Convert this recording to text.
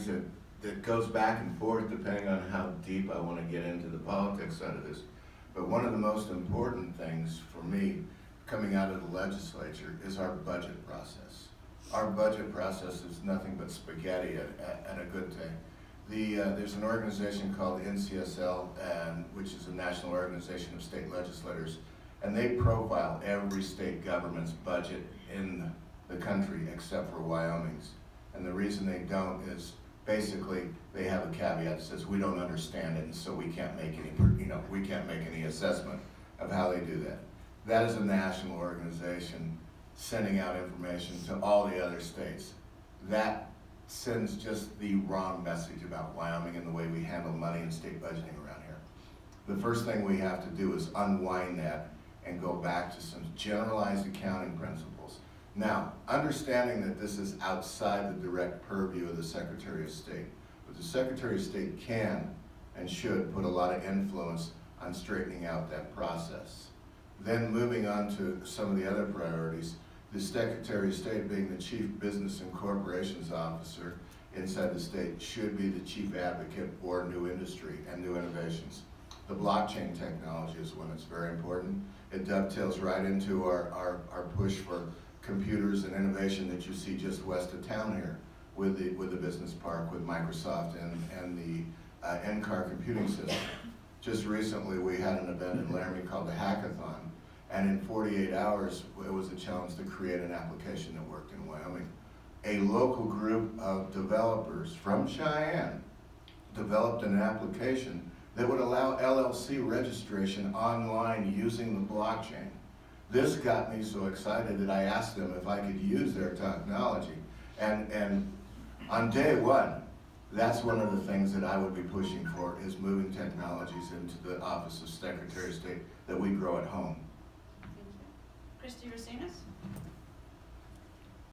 things that goes back and forth depending on how deep I want to get into the politics side of this. But one of the most important things for me coming out of the legislature is our budget process. Our budget process is nothing but spaghetti at a good day. There's an organization called NCSL, which is a national organization of state legislators, and they profile every state government's budget in the country except for Wyoming's. And the reason they don't is basically they have a caveat that says we don't understand it, and so we can't make any assessment of how they do that. That is a national organization sending out information to all the other states. That sends just the wrong message about Wyoming and the way we handle money and state budgeting around here. The first thing we have to do is unwind that and go back to some generalized accounting principles. Now, understanding that this is outside the direct purview of the Secretary of State, but the Secretary of State can and should put a lot of influence on straightening out that process. Then moving on to some of the other priorities, the Secretary of State, being the Chief Business and Corporations Officer inside the state, should be the chief advocate for new industry and new innovations. The blockchain technology is one that's very important. It dovetails right into our push for computers and innovation that you see just west of town here with the business park, with Microsoft and the NCAR computing system. Just recently we had an event in Laramie called the Hackathon, and in 48 hours it was a challenge to create an application that worked in Wyoming. A local group of developers from Cheyenne developed an application that would allow LLC registration online using the blockchain. This got me so excited that I asked them if I could use their technology. And on day one, that's one of the things that I would be pushing for, is moving technologies into the Office of Secretary of State that we grow at home. Thank you. Christy Racinas?